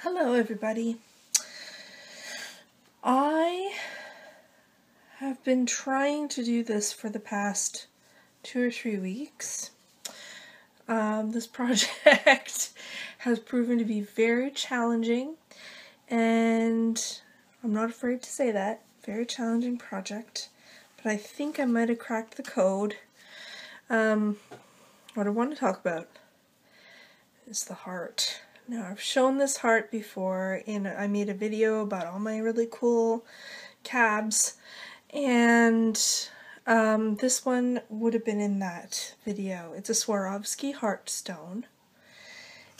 Hello everybody. I have been trying to do this for the past 2 or 3 weeks. This project has proven to be very challenging, and I'm not afraid to say that. Very challenging project, but I think I might have cracked the code. What I want to talk about is the heart. Now, I've shown this heart before, and I made a video about all my really cool cabs, and this one would have been in that video. It's a Swarovski heart stone.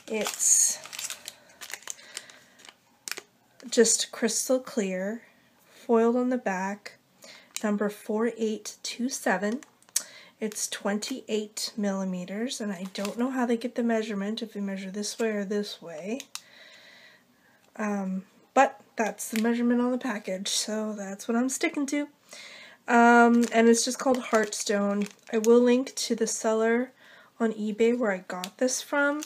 It's just crystal clear, foiled on the back, number 4827. It's 28 millimeters, and I don't know how they get the measurement, if they measure this way or this way. But that's the measurement on the package, so that's what I'm sticking to. And it's just called Heartstone. I will link to the seller on eBay where I got this from.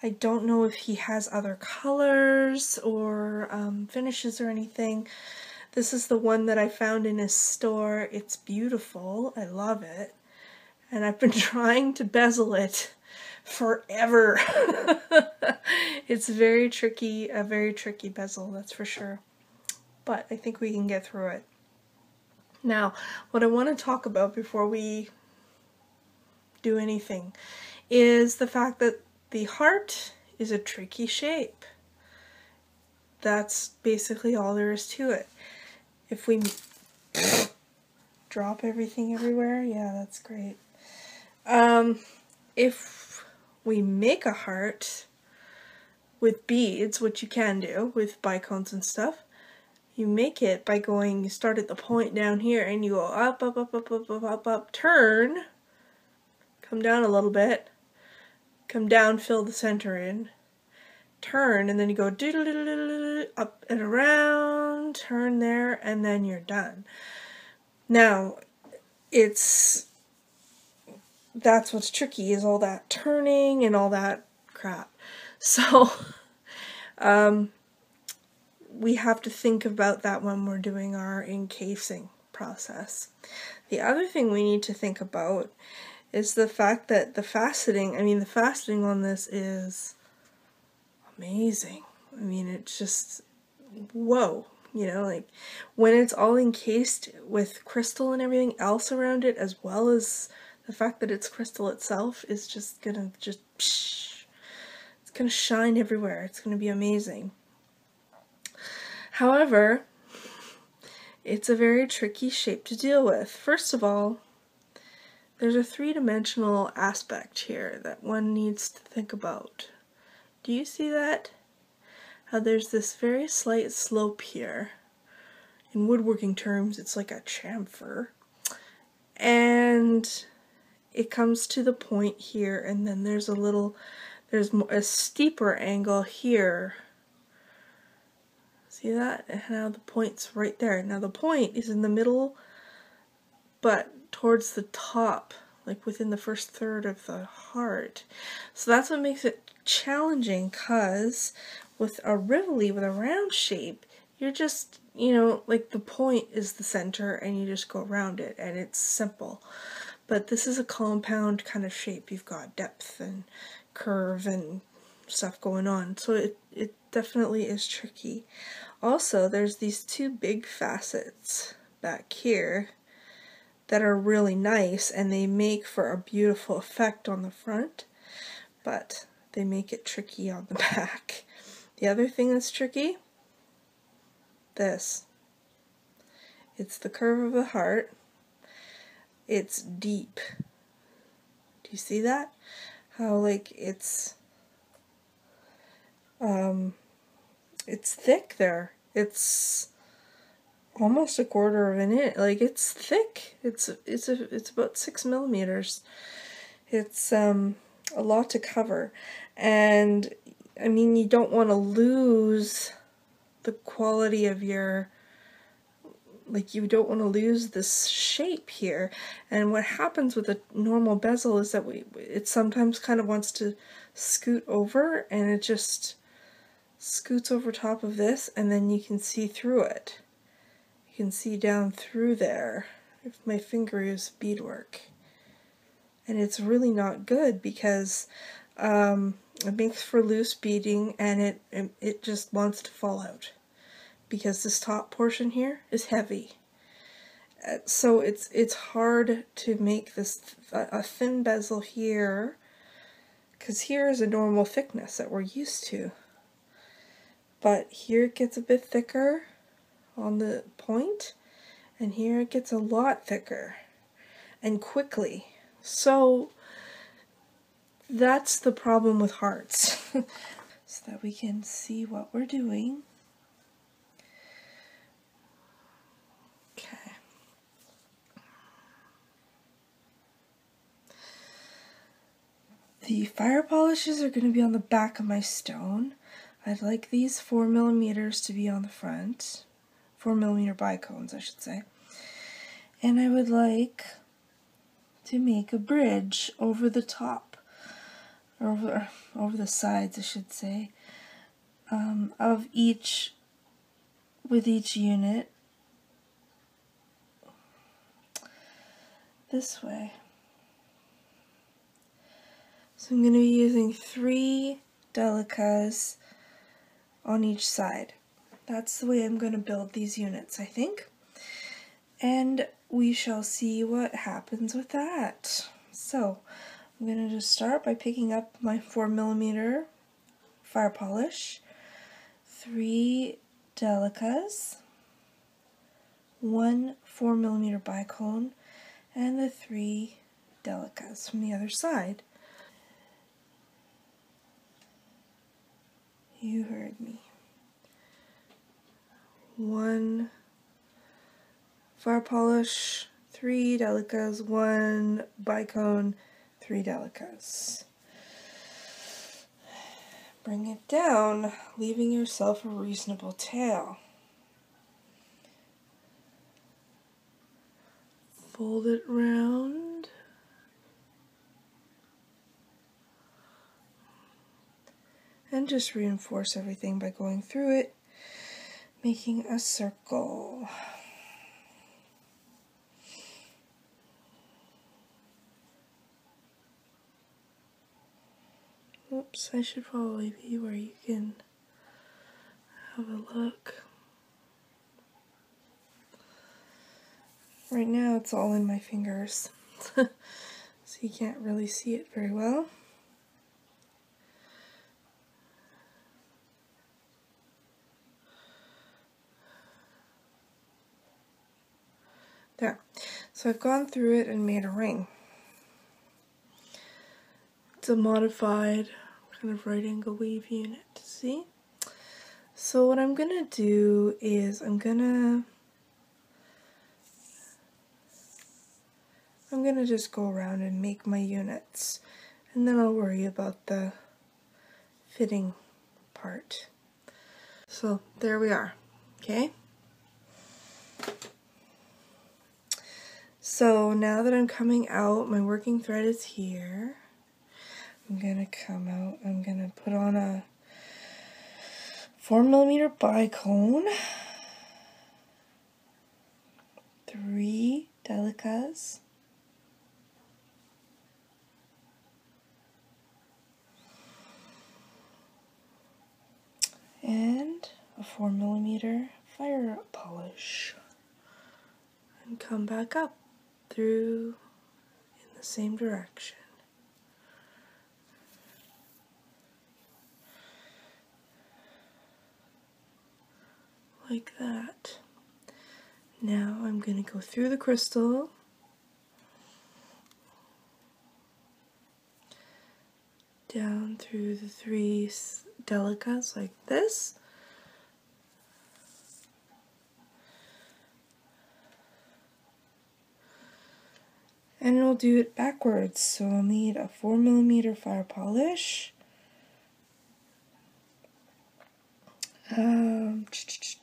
I don't know if he has other colors or finishes or anything. This is the one that I found in his store. It's beautiful. I love it. And I've been trying to bezel it forever. It's very tricky, a very tricky bezel, that's for sure. But I think we can get through it. Now, what I want to talk about before we do anything is the fact that the heart is a tricky shape. That's basically all there is to it. If we drop everything everywhere, yeah, that's great. If we make a heart with beads, which you can do with bicones and stuff, you make it by going, you start at the point down here and you go up, up, up, up, up, up, up, up, turn, come down a little bit, come down, fill the center in, turn, and then you go up and around, turn there, and then you're done. Now, that's what's tricky, is all that turning and all that crap. So, we have to think about that when we're doing our encasing process. The other thing we need to think about is the fact that the faceting on this is amazing. I mean, it's just, whoa. You know, like, when it's all encased with crystal and everything else around it, as well as the fact that it's crystal itself, is just gonna it's gonna shine everywhere. It's gonna be amazing. However, it's a very tricky shape to deal with. First of all, there's a three-dimensional aspect here that one needs to think about. Do you see that? How there's this very slight slope here. In woodworking terms, it's like a chamfer. And it comes to the point here, and then there's a steeper angle here. See that? And now the point's right there. Now the point is in the middle, but towards the top, like within the first third of the heart. So that's what makes it challenging, because with a Rivoli, with a round shape, you're just, you know, like the point is the center and you just go around it and it's simple. But this is a compound kind of shape. You've got depth and curve and stuff going on. So it definitely is tricky. Also, there's these two big facets back here that are really nice, and they make for a beautiful effect on the front, but they make it tricky on the back. The other thing that's tricky, this. It's the curve of the heart. It's deep. Do you see that? How, like, it's thick there. It's almost a quarter of an inch. Like, it's thick. It's about 6 millimeters. It's a lot to cover, and I mean, you don't want to lose the quality of your, like, you don't want to lose this shape here. And what happens with a normal bezel is that it sometimes kind of wants to scoot over, and it just scoots over top of this, and then you can see through it. You can see down through there if my finger is beadwork. And it's really not good because it makes for loose beading, and it just wants to fall out because this top portion here is heavy. So it's hard to make this a thin bezel here, because here is a normal thickness that we're used to. But here it gets a bit thicker on the point, and here it gets a lot thicker and quickly. So that's the problem with hearts. So that we can see what we're doing. Okay. The fire polishes are going to be on the back of my stone. I'd like these 4mm to be on the front. 4mm bicones, I should say. And I would like to make a bridge over the top, or over the sides, I should say, of each, with each unit, this way. So I'm going to be using 3 delicas on each side. That's the way I'm going to build these units, I think. And we shall see what happens with that. So I'm going to just start by picking up my 4mm fire polish, 3 delicas, 1 4mm bicone, and the 3 delicas from the other side. You heard me. 1 fire polish, 3 delicas, 1 bicone, 3 delicas. Bring it down, leaving yourself a reasonable tail. Fold it round. And just reinforce everything by going through it, making a circle. Oops, I should probably be where you can have a look. Right now it's all in my fingers, so you can't really see it very well. There. So I've gone through it and made a ring. It's a modified kind of right angle wave unit, see? So what I'm gonna do is I'm gonna just go around and make my units, and then I'll worry about the fitting part. So there we are, okay? So now that I'm coming out, my working thread is here. I'm gonna come out, I'm gonna put on a 4mm bicone, 3 delicas, and a 4mm fire polish, and come back up through in the same direction. Like that. Now I'm going to go through the crystal, down through the 3 delicas like this, and we'll do it backwards. So I'll need a 4mm fire polish,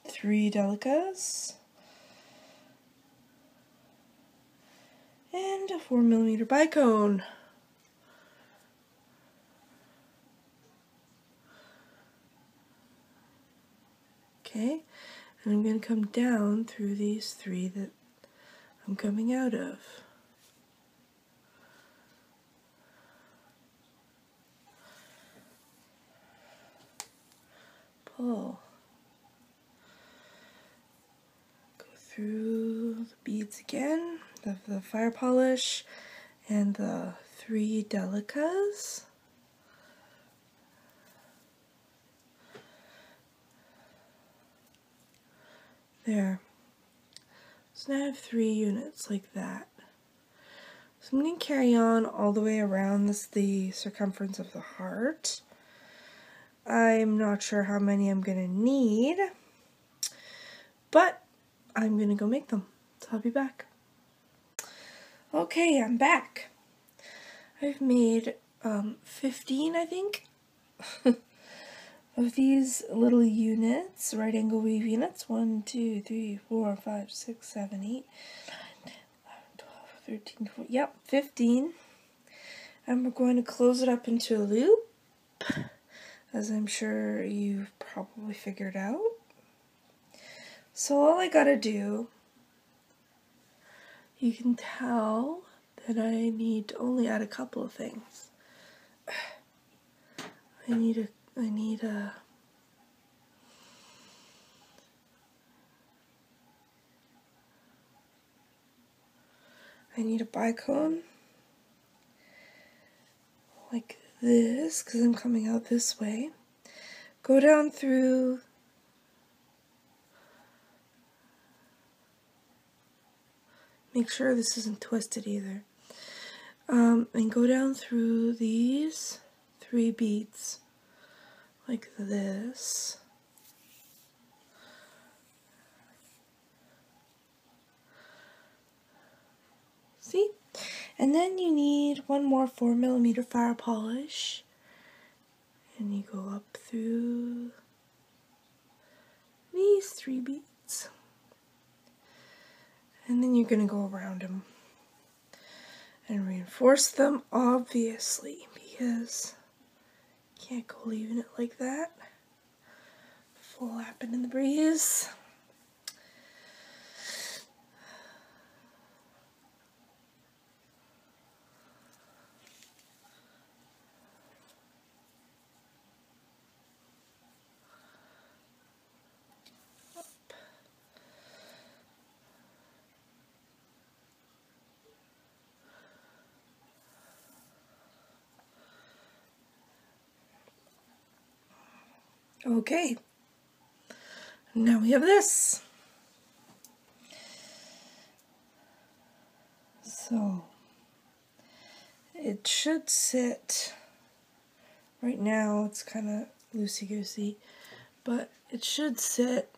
3 delicas, and a 4mm bicone. And I'm going to come down through these 3 that I'm coming out of. Pull. Go through the beads again, the fire polish, and the 3 delicas. There. So now I have 3 units like that. So I'm going to carry on all the way around the circumference of the heart. I'm not sure how many I'm going to need, but I'm going to go make them. So I'll be back. Okay, I'm back. I've made 15, I think, of these little units, right angle weave units. 1, 2, 3, 4, 5, 6, 7, 8, 9, 10, 11, 12, 13, 14. Yep, 15. And we're going to close it up into a loop, as I'm sure you've probably figured out. So all I gotta do, you can tell that I need to only add a couple of things. I need a bicone like this, because I'm coming out this way. Go down through make sure this isn't twisted either. And go down through these 3 beads like this. See? And then you need one more 4mm fire polish. And you go up through these 3 beads. And then you're going to go around them and reinforce them, obviously, because you can't go leaving it like that, flapping in the breeze. Okay, now we have this. So it should sit, right now it's kind of loosey-goosey, but it should sit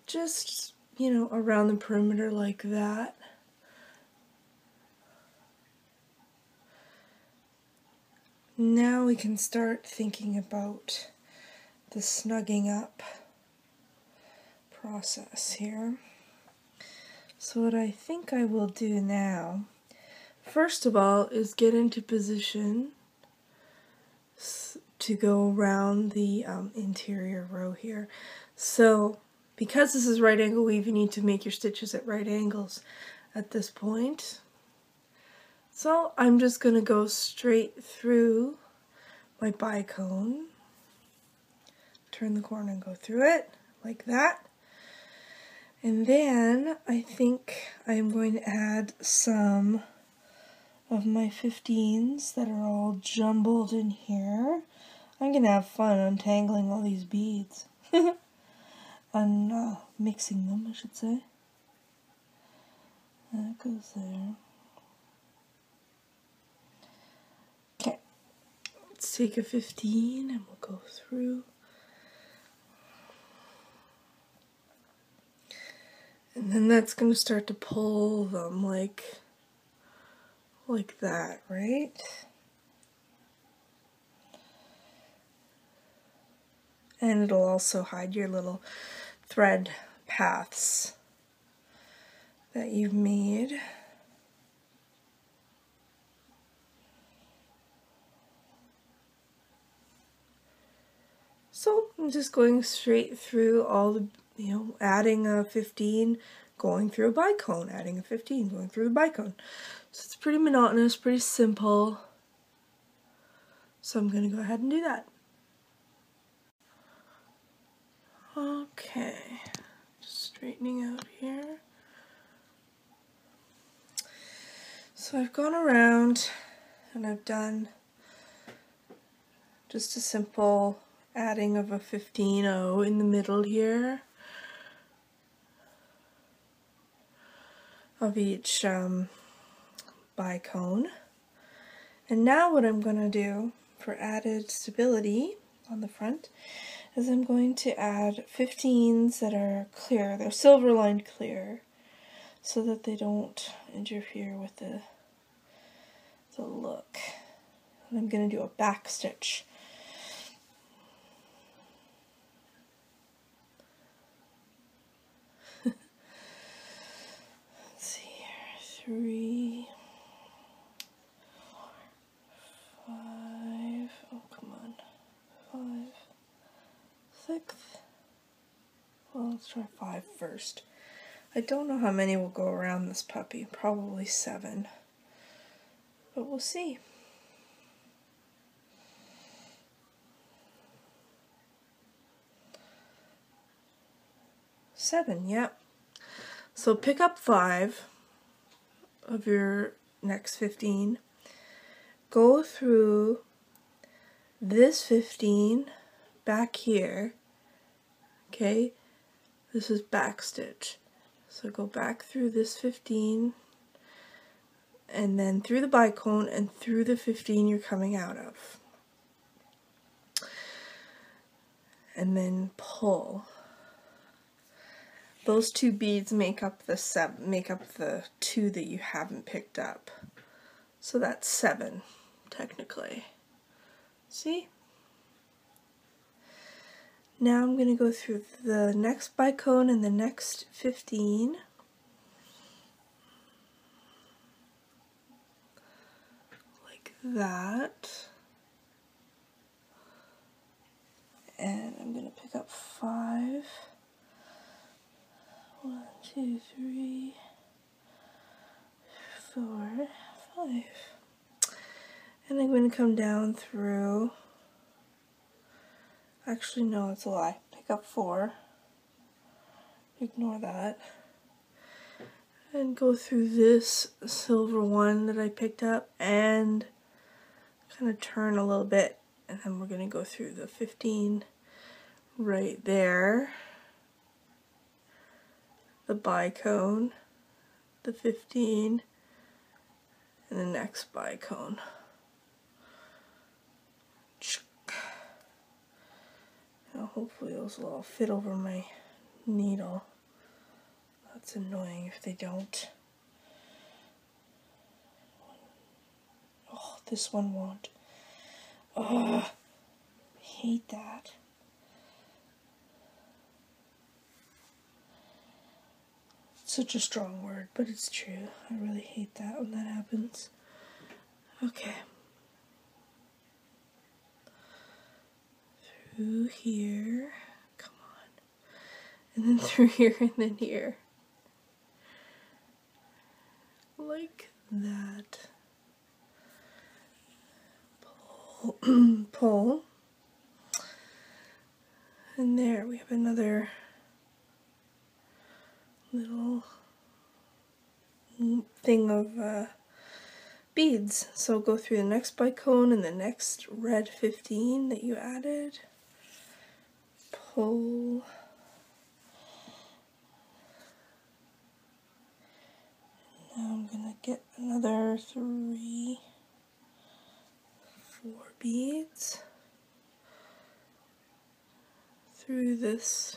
just, you know, around the perimeter like that. Now we can start thinking about the snugging up process here. So what I think I will do now, first of all, is get into position to go around the interior row here. So because this is right angle weave, you need to make your stitches at right angles at this point. So I'm just going to go straight through my bicone, turn the corner and go through it like that. And then I think I'm going to add some of my 15s that are all jumbled in here. I'm going to have fun untangling all these beads. And mixing them, I should say. That goes there. Okay, let's take a 15 and we'll go through. And then that's going to start to pull them like that, right? And it'll also hide your little thread paths that you've made. So I'm just going straight through all the, adding a 15, going through a bicone, adding a 15, going through the bicone. So it's pretty monotonous, pretty simple. So I'm going to go ahead and do that. Okay, just straightening out here. So I've gone around and I've done just a simple adding of a 15-0 in the middle here of each bicone. And now what I'm going to do for added stability on the front is I'm going to add 15s that are clear. They're silver lined clear so that they don't interfere with the look. And I'm going to do a back stitch. Let's see here, 3, 4, 5, oh come on, 5, 6, well let's try 5 first. I don't know how many will go around this puppy, probably 7, but we'll see. 7, yep. So pick up 5 of your next 15, go through this 15 back here, okay, this is back stitch, so go back through this 15 and then through the bicone and through the 15 you're coming out of, and then pull. Those 2 beads make up the 2 that you haven't picked up. So that's 7, technically. See? Now I'm going to go through the next bicone and the next 15. Like that. And I'm going to pick up 5. 1, 2, 3, 4, 5. And I'm going to come down through, actually no, it's a lie, pick up 4, ignore that, and go through this silver one that I picked up and kind of turn a little bit, and then we're going to go through the 15 right there, the bicone, the 15, and the next bicone. Now hopefully those will all fit over my needle. That's annoying if they don't. Oh, this one won't. Oh, I hate that. Such a strong word, but it's true. I really hate that when that happens. Okay. Through here. Come on. And then through here and then here. Like that. Pull. Pull. And there we have another little thing of beads. So go through the next bicone and the next red 15 that you added. Pull. Now I'm gonna get another 3, 4 beads through this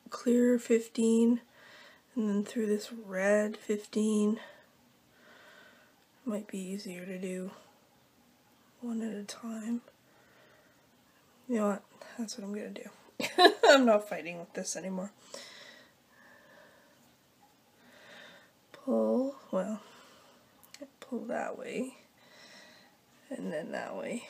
clear 15, and then through this red 15. Might be easier to do one at a time. You know what? That's what I'm gonna do. I'm not fighting with this anymore. Pull, well, pull that way, and then that way.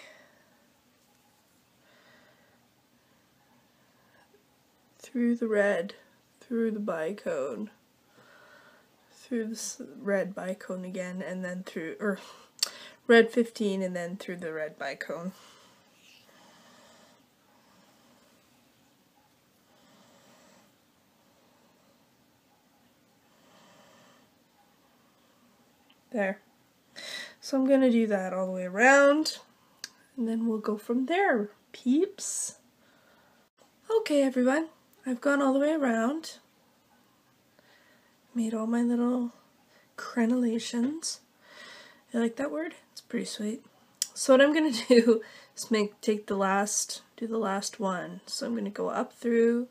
Through the red, through the bicone, through the red bicone again, and then through, or red 15 and then through the red bicone. There. So I'm going to do that all the way around, and then we'll go from there, peeps. Okay, everyone, I've gone all the way around, made all my little crenellations. You like that word? It's pretty sweet. So what I'm going to do is do the last one. So I'm going to go up through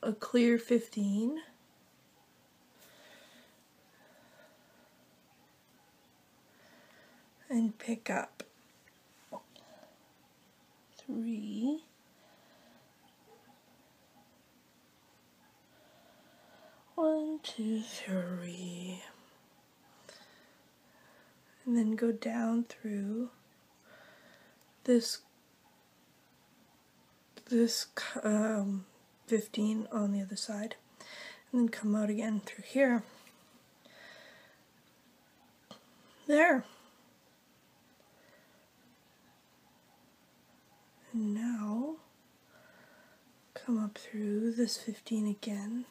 a clear 15. And pick up 3, 1, 2, 3, and then go down through this 15 on the other side, and then come out again through here. There. And now come up through this 15 again.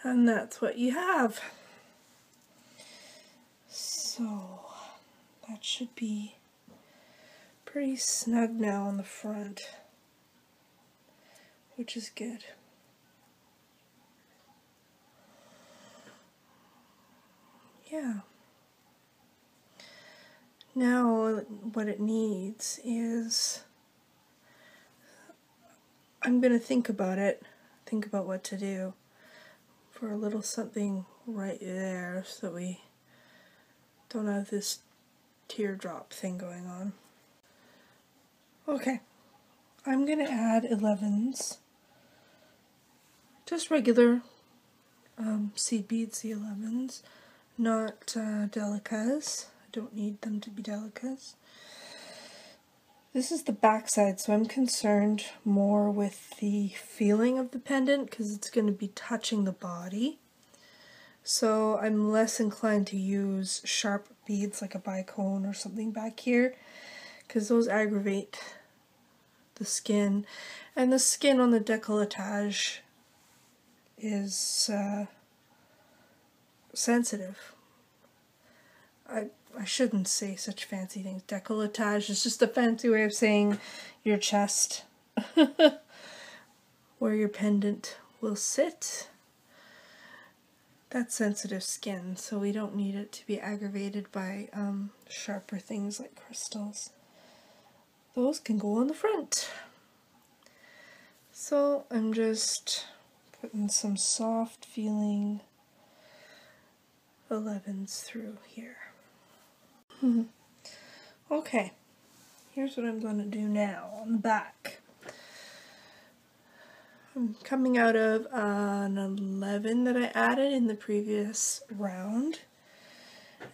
And that's what you have. So that should be pretty snug now on the front, which is good. Yeah. Now what it needs is, I'm going to think about what to do for a little something right there so that we don't have this teardrop thing going on. Okay, I'm going to add 11s, just regular seed beads, the 11s, not delicas. I don't need them to be delicas. This is the back side, so I'm concerned more with the feeling of the pendant because it's going to be touching the body. So I'm less inclined to use sharp beads like a bicone or something back here because those aggravate the skin. And the skin on the décolletage is sensitive. I shouldn't say such fancy things. Décolletage is just a fancy way of saying your chest, where your pendant will sit. That's sensitive skin, so we don't need it to be aggravated by sharper things like crystals. Those can go on the front. So I'm just putting some soft feeling 11s through here. Okay, here's what I'm going to do now on the back. I'm coming out of an 11 that I added in the previous round.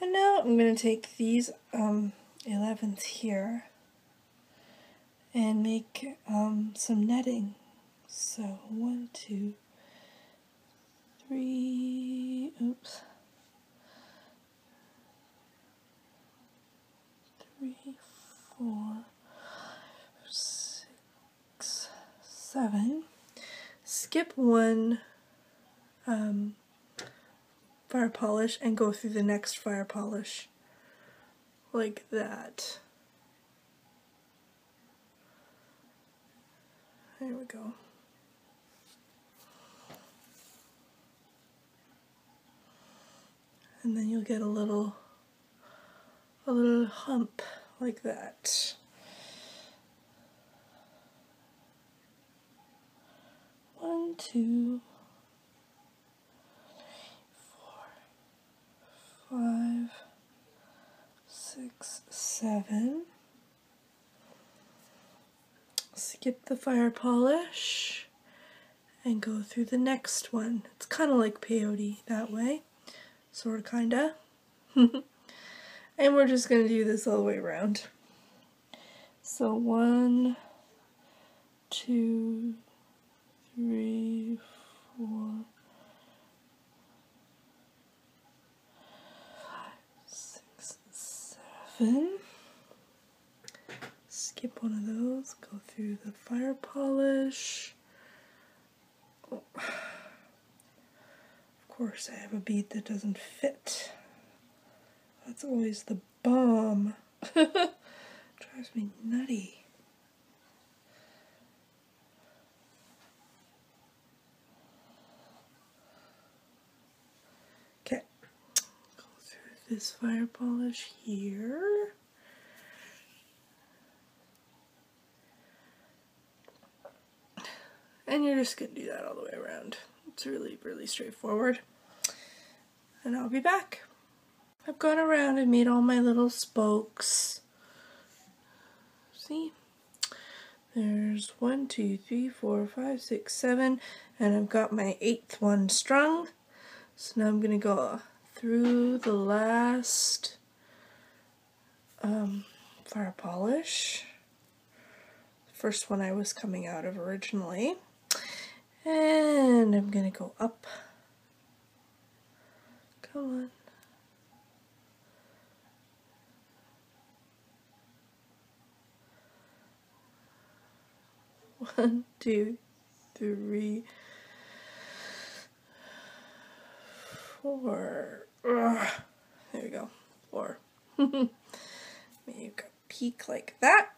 And now I'm going to take these 11s here and make some netting. So 1, 2, 3, oops. 3, 4, 6, 7. Skip one fire polish and go through the next fire polish like that. There we go. And then you'll get a little hump like that. 1, 2, 3, 4, 5, 6, 7. Skip the fire polish and go through the next one. It's kind of like peyote that way, sort of, kinda. And we're just going to do this all the way around. So 1, 2, 3, 4, 5, 6, 7. Skip one of those, go through the fire polish. Oh. Of course I have a bead that doesn't fit. That's always the bomb. Drives me nutty. Okay, go through this fire polish here. And you're just going to do that all the way around. It's really, really straightforward. And I'll be back. I've gone around and made all my little spokes. See? There's 1, 2, 3, 4, 5, 6, 7, and I've got my 8th one strung. So now I'm going to go through the last fire polish. The first one I was coming out of originally. And I'm going to go up. Come on. 1, 2, 3, 4. Ugh. There we go. 4. Make a peak like that.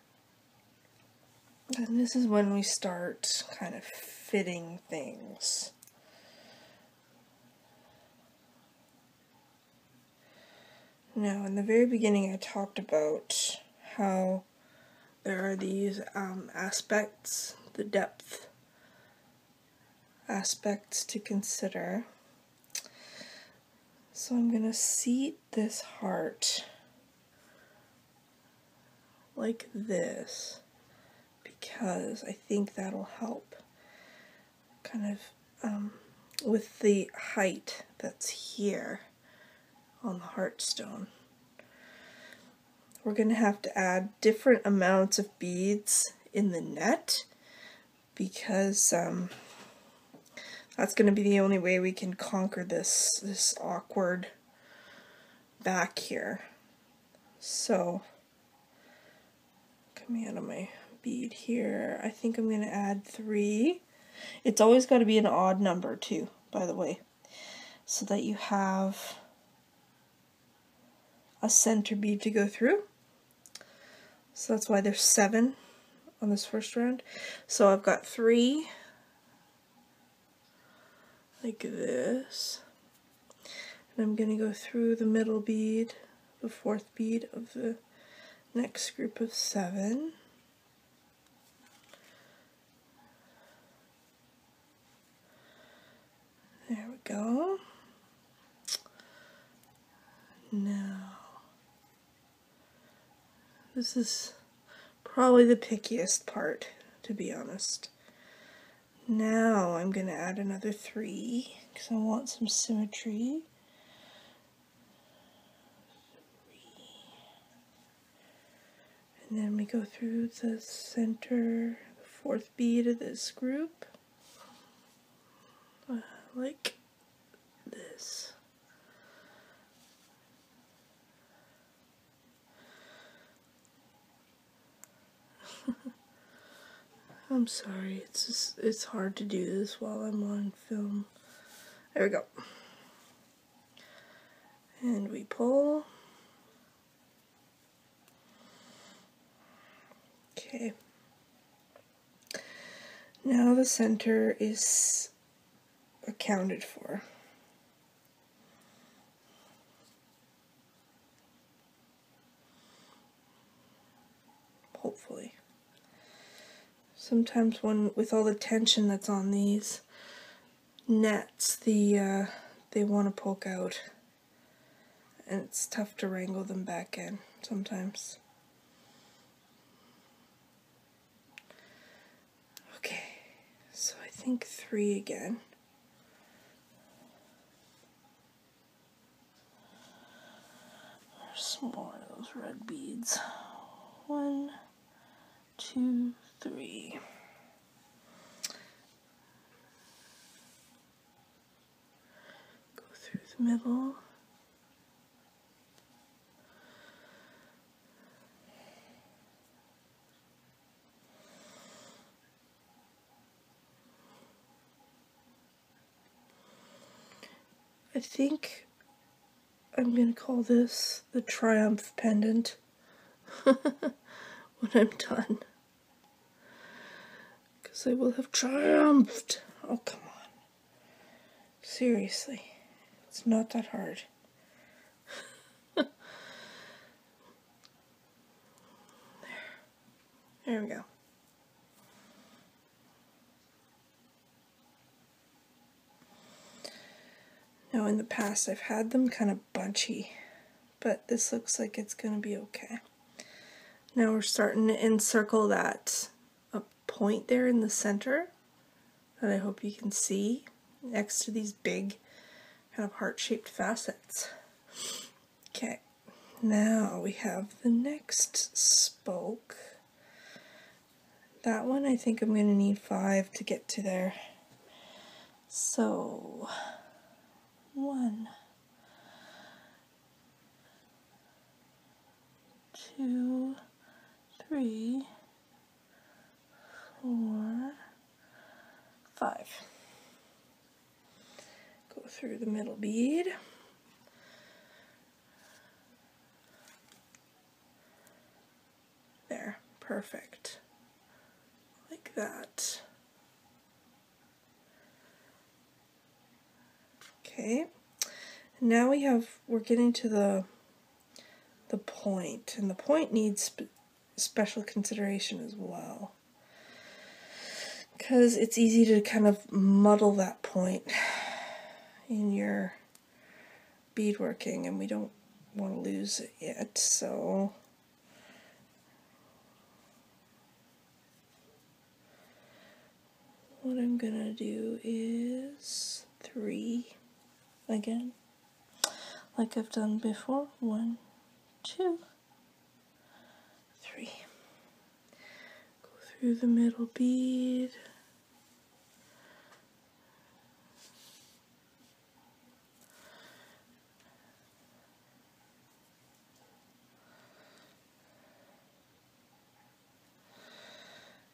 And this is when we start kind of fitting things. Now, in the very beginning, I talked about how there are these aspects, the depth aspects to consider. So I'm going to seat this heart like this, because I think that'll help kind of with the height that's here on the heartstone. We're going to have to add different amounts of beads in the net, because that's going to be the only way we can conquer this awkward back here. So, coming out of my bead here, I think I'm going to add 3. It's always got to be an odd number too, by the way, so that you have a center bead to go through. So that's why there's 7 on this first round. So I've got 3 like this, and I'm going to go through the middle bead, the 4th bead of the next group of 7. There we go. Now, this is probably the pickiest part, to be honest. Now I'm going to add another 3, because I want some symmetry. 3. And then we go through the center, the 4th bead of this group, like this. I'm sorry, it's hard to do this while I'm on film. There we go. And we pull. Okay. Now the center is accounted for. Hopefully. Sometimes with all the tension that's on these nets, they want to poke out, and it's tough to wrangle them back in sometimes. Okay, so I think 3 again. There's some more of those red beads. 1, 2, 3. Go through the middle. I think I'm going to call this the Triumph pendant when I'm done. Because I will have triumphed. Oh, come on. Seriously. It's not that hard. There we go. Now in the past I've had them kind of bunchy, but this looks like it's going to be okay. Now we're starting to encircle that point there in the center that I hope you can see next to these big kind of heart-shaped facets. Okay, now we have the next spoke. That one I think I'm going to need 5 to get to there. So 1, 2, 3, 4, 5. Go through the middle bead. There, perfect. Like that. Okay, now we're getting to the point, and the point needs special consideration as well, because it's easy to kind of muddle that point in your beadworking, and we don't want to lose it yet, so what I'm gonna do is 3 again, like I've done before. 1, 2, 3. Go through the middle bead.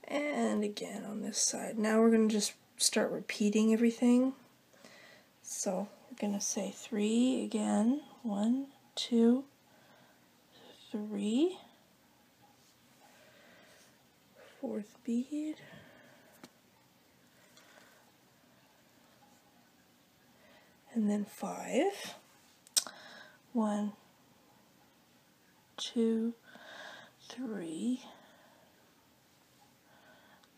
And again on this side. Now we're going to just start repeating everything. So we're going to say 3 again. 1, 2, 3. 4th bead. And then 5. 1, 2, 3.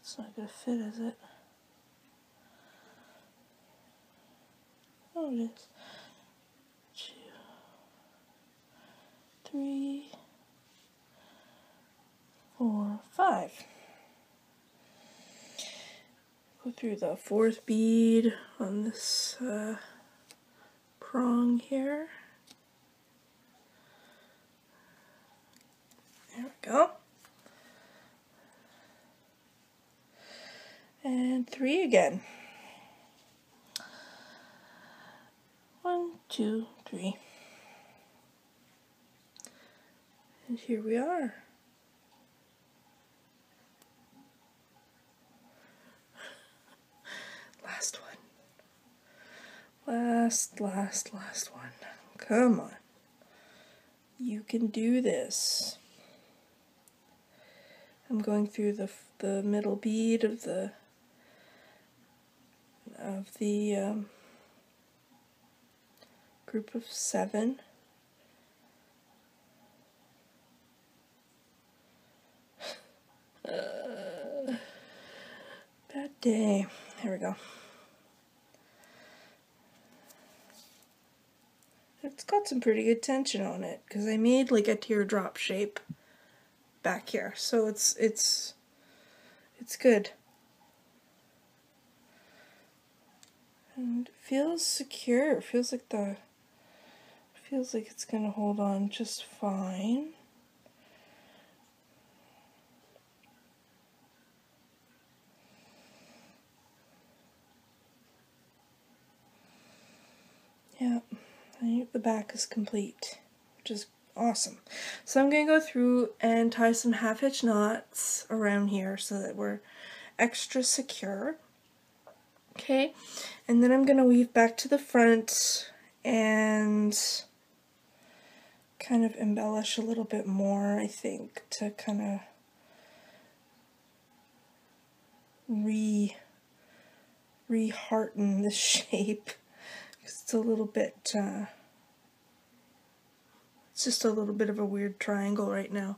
It's not going to fit, is it? Oh, it is. 2, 3, 4, 5. Go through the 4th bead on this prong here. There we go. And 3 again. 1, 2, 3. And here we are. Last one. Last one. Come on. You can do this. I'm going through the middle bead of the group of 7. Bad day. There we go. It's got some pretty good tension on it because I made like a teardrop shape back here, so it's good. And it feels secure. It feels like it's gonna hold on just fine. Yeah, I think the back is complete, which is awesome. So I'm going to go through and tie some half-hitch knots around here so that we're extra secure. Okay, and then I'm going to weave back to the front and kind of embellish a little bit more, I think, to kind of re-hearten this shape. It's a little bit, it's just a little bit of a weird triangle right now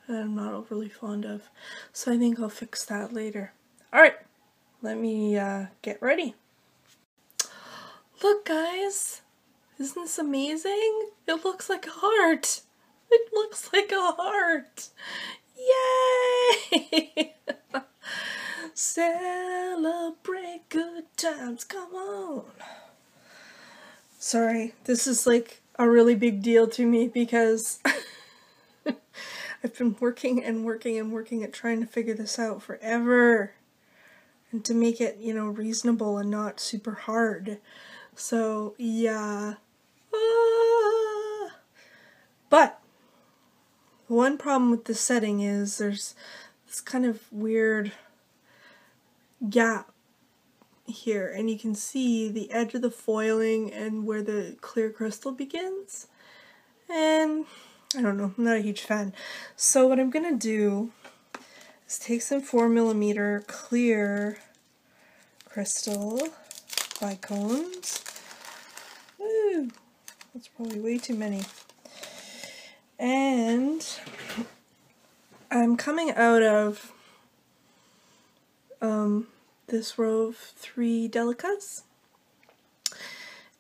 that I'm not overly fond of. So I think I'll fix that later. Alright, let me get ready. Look guys, isn't this amazing? It looks like a heart. It looks like a heart. Yay! Celebrate good times, come on. Sorry, this is like a really big deal to me because I've been working and working and working at trying to figure this out forever and to make it, you know, reasonable and not super hard. So, yeah. But one problem with this setting is there's this kind of weird gap here, and you can see the edge of the foiling and where the clear crystal begins, and I don't know, I'm not a huge fan. So what I'm gonna do is take some 4mm clear crystal bicones. Woo! That's probably way too many. And I'm coming out of this row of 3 delicas,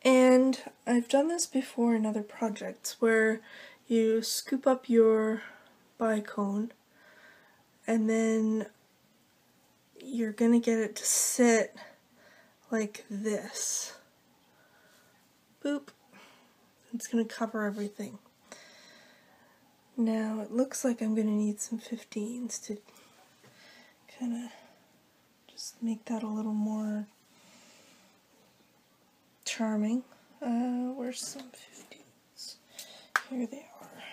and I've done this before in other projects where you scoop up your bicone and then you're gonna get it to sit like this. Boop. It's gonna cover everything. Now it looks like I'm gonna need some 15s to kind of just make that a little more charming. Where's some 15s? Here they are.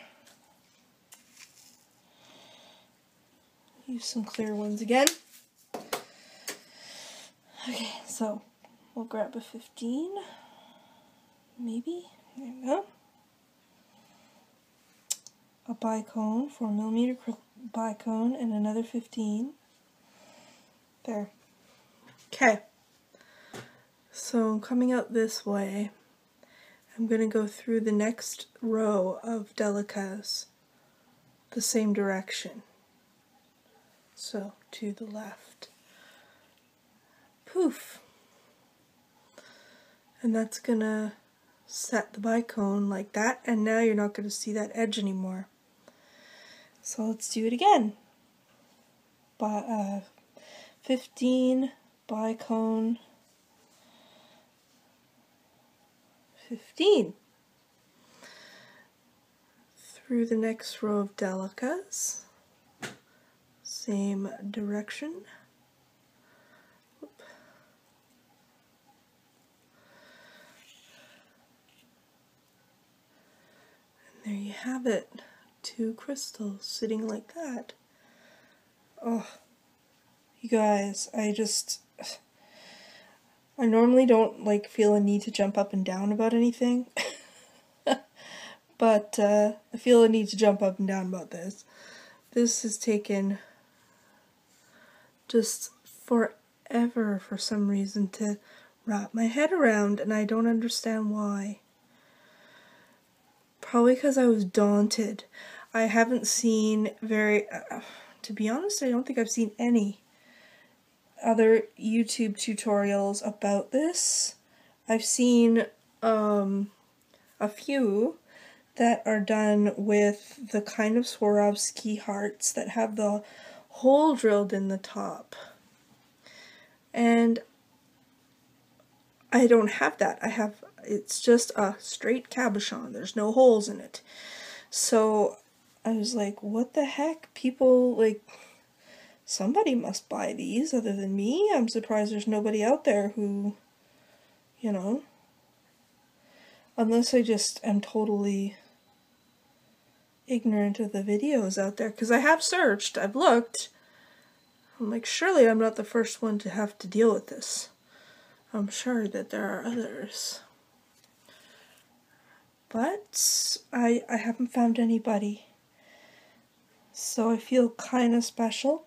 Use some clear ones again. Okay, so we'll grab a 15, maybe. There we go. A bicone, 4mm bicone, and another 15. There. Okay. So I'm coming out this way. I'm going to go through the next row of delicas the same direction. So to the left. Poof. And that's going to set the bicone like that, and now you're not going to see that edge anymore. So let's do it again. 15 bicone, 15 through the next row of delicas, same direction. Whoop. And there you have it, 2 crystals sitting like that. Oh, you guys, I normally don't like feel a need to jump up and down about anything, but I feel a need to jump up and down about this. This has taken just forever for some reason to wrap my head around, and I don't understand why. Probably because I was daunted. I haven't seen to be honest, I don't think I've seen any other YouTube tutorials about this. I've seen a few that are done with the kind of Swarovski hearts that have the hole drilled in the top. And I don't have that. It's just a straight cabochon. There's no holes in it. So I was like, what the heck? People, like, somebody must buy these other than me. I'm surprised there's nobody out there who, you know, unless I just am totally ignorant of the videos out there, because I have searched, I've looked. I'm like, surely I'm not the first one to have to deal with this. I'm sure that there are others. But I haven't found anybody. So I feel kind of special.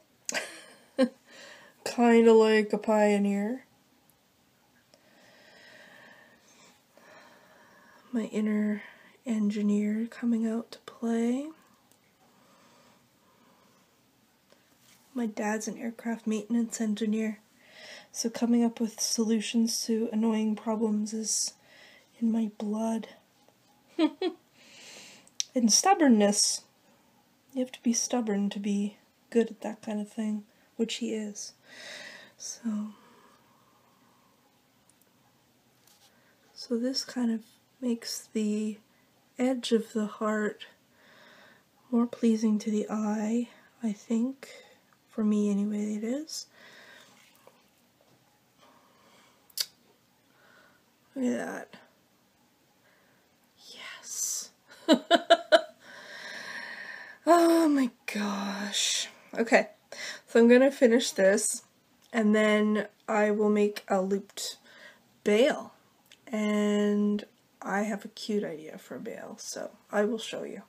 Kind of like a pioneer. My inner engineer coming out to play. My dad's an aircraft maintenance engineer, so coming up with solutions to annoying problems is in my blood. And stubbornness. You have to be stubborn to be good at that kind of thing, which he is. So this kind of makes the edge of the heart more pleasing to the eye, I think. For me, anyway, it is. Look at that. Yes. Oh my gosh. Okay, so I'm going to finish this, and then I will make a looped bail. And I have a cute idea for a bail, so I will show you.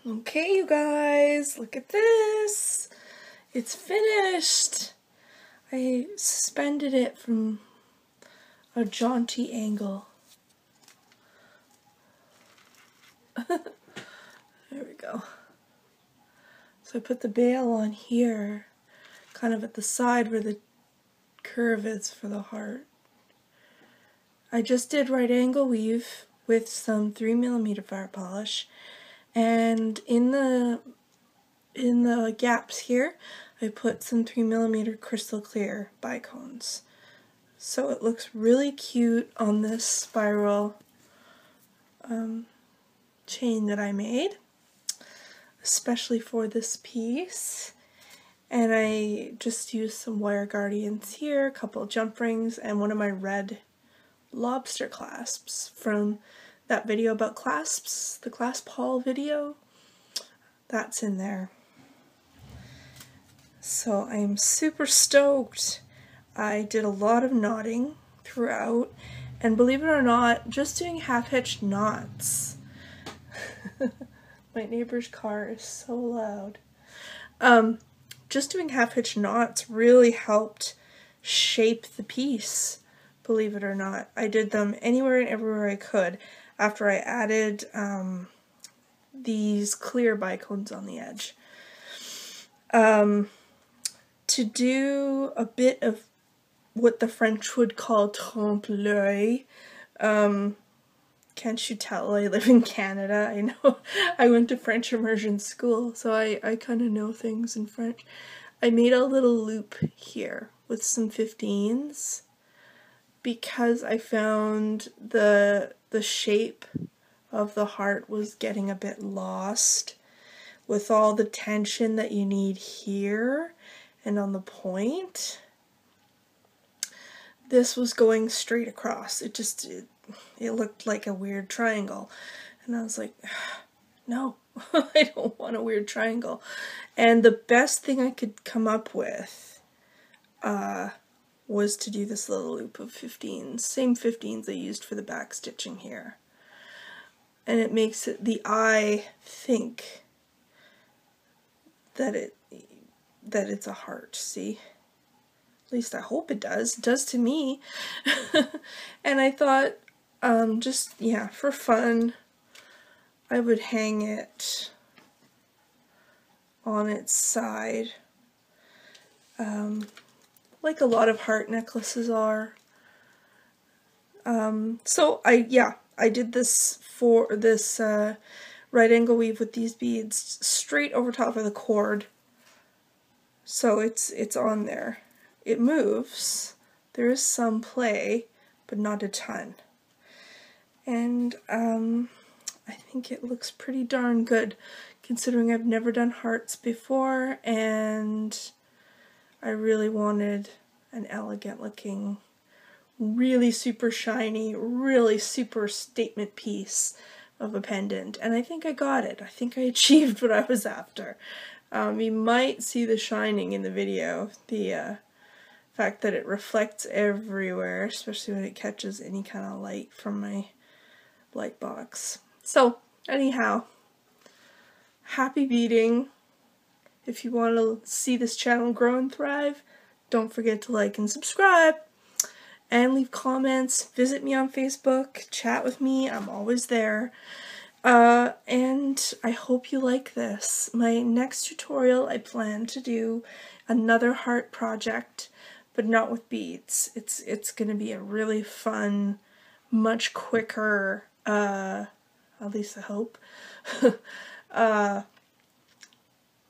Okay, you guys, look at this. It's finished. I suspended it from a jaunty angle. There we go. So I put the bail on here, kind of at the side where the curve is for the heart. I just did right angle weave with some 3mm fire polish. And in the gaps here, I put some 3mm crystal clear bicones. So it looks really cute on this spiral chain that I made, especially for this piece. And I just used some wire guardians here, a couple of jump rings, and one of my red lobster clasps from that video about clasps, the clasp haul video. That's in there. So I am super stoked. I did a lot of knotting throughout, and believe it or not, just doing half-hitch knots. My neighbor's car is so loud. Just doing half-hitch knots really helped shape the piece, believe it or not. I did them anywhere and everywhere I could after I added these clear bicones on the edge. To do a bit of what the French would call trompe l'oeil. Can't you tell I live in Canada? I know I went to French immersion school, so I kind of know things in French. I made a little loop here with some 15s because I found the shape of the heart was getting a bit lost with all the tension that you need here and on the point. This was going straight across. It looked like a weird triangle. And I was like, no, I don't want a weird triangle. And the best thing I could come up with was to do this little loop of 15s. Same 15s I used for the back stitching here. And it makes the eye think that it's a heart, see? At least I hope it does. It does to me. And I thought, just, yeah, for fun, I would hang it on its side, like a lot of heart necklaces are. So I did this for this right angle weave with these beads straight over top of the cord. So it's on there. It moves. There is some play, but not a ton. And I think it looks pretty darn good, considering I've never done hearts before, and I really wanted an elegant looking, really super shiny, really super statement piece of a pendant, and I think I got it. I think I achieved what I was after. You might see the shining in the video, the fact that it reflects everywhere, especially when it catches any kind of light from my light box. So anyhow, happy beading. If you want to see this channel grow and thrive, don't forget to like and subscribe, and leave comments. Visit me on Facebook, chat with me, I'm always there. And I hope you like this. My next tutorial, I plan to do another heart project, but not with beads. It's gonna be a really fun, much quicker, at least I hope,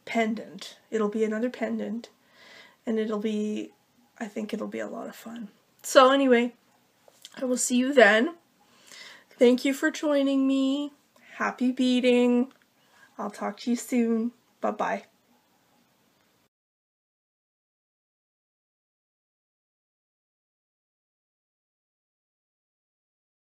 pendant. It'll be another pendant, and I think it'll be a lot of fun. So anyway, I will see you then. Thank you for joining me. Happy beading. I'll talk to you soon. Bye-bye.